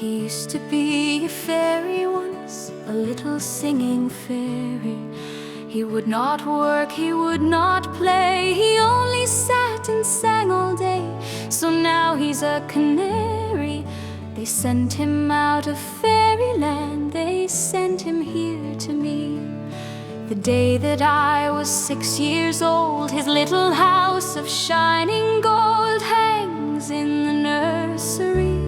He used to be a fairy once, a little singing fairy. He would not work, he would not play, he only sat and sang all day. So now he's a canary. They sent him out of fairyland, they sent him here to me. The day that I was 6 years old, his little house of shining gold hangs in the nursery.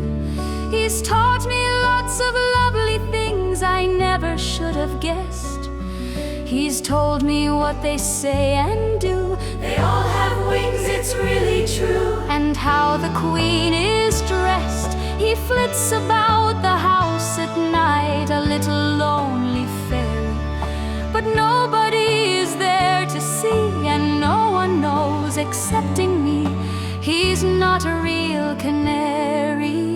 He's taught me lots of lovely things I never should have guessed. He's told me what they say and do, they all have wings, it's really true. And how the queen is dressed. He flits about the house at night, a little lonely fairy. But nobody is there to see, and no one knows excepting me. He's not a real canary.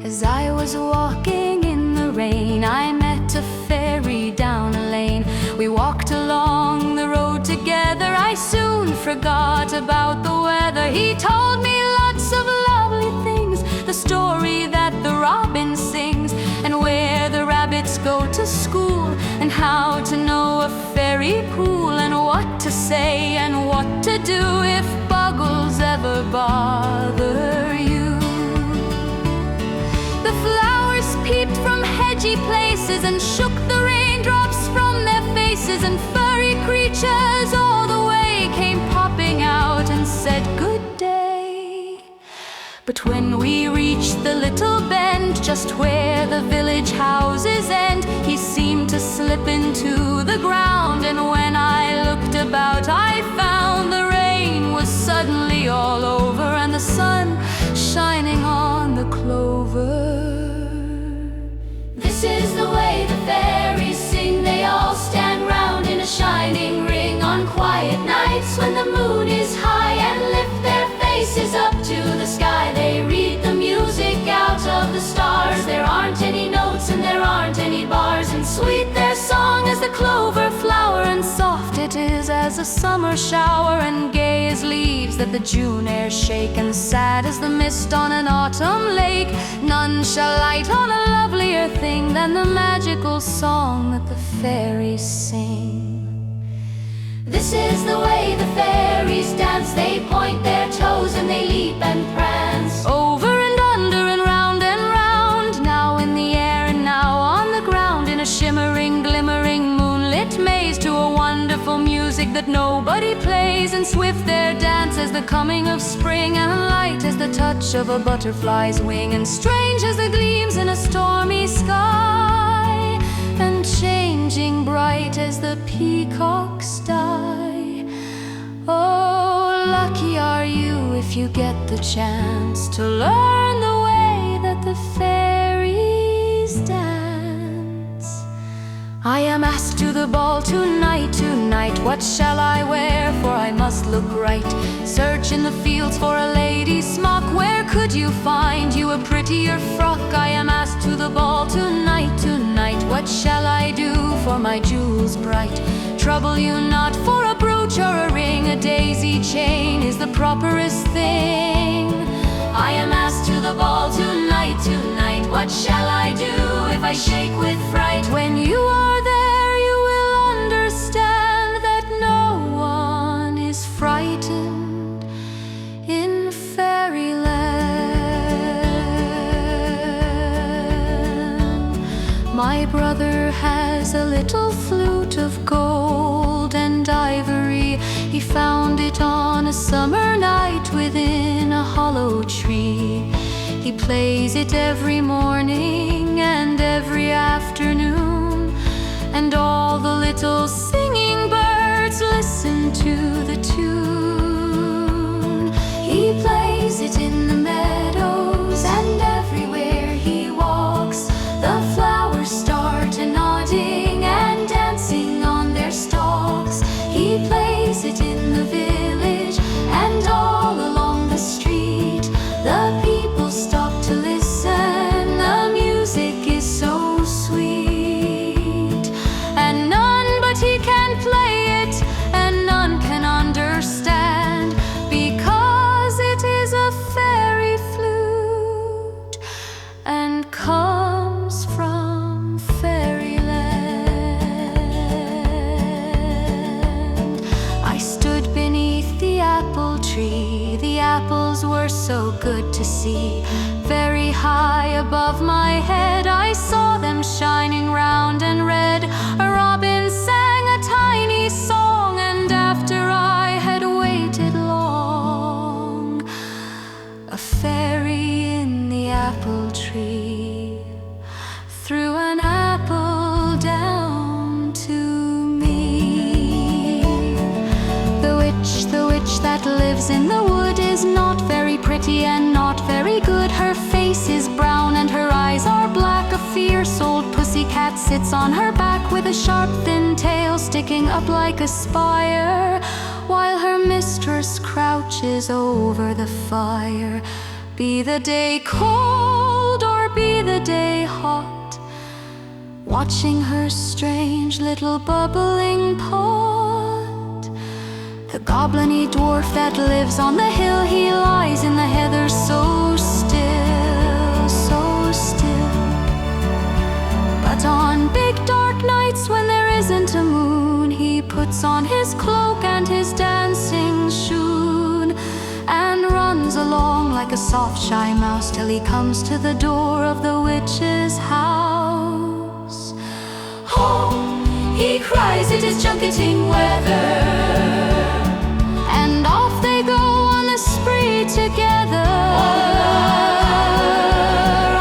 As I was walking in the rain, I met a fairy down a lane. We walked along the road together, I soon forgot about the weather. He told me lots of lovely things, the story that the robin sings, and where the rabbits go to school, and how to know a fairy pool, and what to say and what to do if buggles ever bother you. The flowers peeped from hedgy places and shook the raindrops from their faces, and furry creatures all the way came popping out and said good day. But when we reached the little bend, just where the village houses end, he seemed to slip into the ground, and when I looked about I found the rain was suddenly all over, and the sun shining on the clover. This is the way the fairies sing. They all stand round in a shining ring on quiet nights when the moon is high, and lift their faces up to the sky. They read the music out of the stars. There aren't any notes and there aren't any bars, and sweet their song as the clover flower, and soft it is as a summer shower, and gay as leaves that the June air shake, and sad as the mist on an autumn lake. None shall light on a lovelier thing than the magical song that the fairies sing. This is the way the fairies dance. They point their toes and they leap and prance, over and under and round, now in the air and now on the ground, in a shimmering, glimmering, moonlit maze, to a wonderful music that nobody plays. And swift their dance as the coming of spring, and light as the touch of a butterfly's wing, and strange as the gleams in a stormy sky, and changing bright as the peacock's dye. Oh, lucky are you if you get the chance to learn the way that the fairies dance. I am asked to the ball tonight, tonight. What shall I wear? For I must look right. Search in the fields for a lady's smock. Where could you find you a prettier frock? I am asked to the ball tonight, tonight. What shall I do for my jewels bright? Trouble you not for a brooch or a ring. A daisy chain is the properest thing. I am asked to the ball tonight, tonight. What shall I do if I shake with fright? When you are there you will understand that no one is frightened in fairyland. My brother has a little flute of gold and ivory. He found it on a summer night within a hollow tree. He plays it every morning and every afternoon, and all the little singing birds listen to the tune. He plays it in the meadows, and everywhere he walks the flowers start nodding and dancing on their stalks. He plays it in the village and all along the street. The people stop to listen, the music is so sweet, and none but he can apple tree. The apples were so good to see. Very high above my head I saw them shining round and red. A robin sang a tiny song, and after I had waited long, a fairy in the apple tree threw an apple down to me. The witch that lives in the wood is not very pretty and not very good. Her face is brown and her eyes are black. A fierce old pussycat sits on her back with a sharp thin tail sticking up like a spire, while her mistress crouches over the fire. Be the day cold or be the day hot, watching her strange little bubbling pot. The goblin-y dwarf that lives on the hill, he lies in the heather so still, so still. But on big dark nights when there isn't a moon, he puts on his cloak and his dancing shoon, and runs along like a soft shy mouse till he comes to the door of the witch's house. Oh, he cries, it is junketing weather, and off they go on the spree together.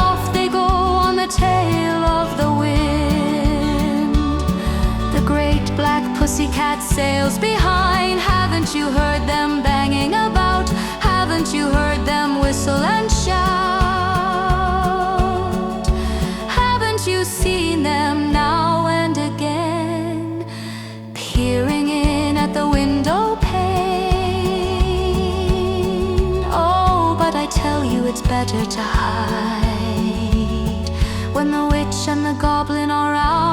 Off they go on the tail of the wind. The great black pussycat sails behind. Haven't you heard them banging about? Haven't you heard them whistle and shout? Haven't you seen them now and again, peering in at the window pane? Oh, but I tell you it's better to hide when the witch and the goblin are out.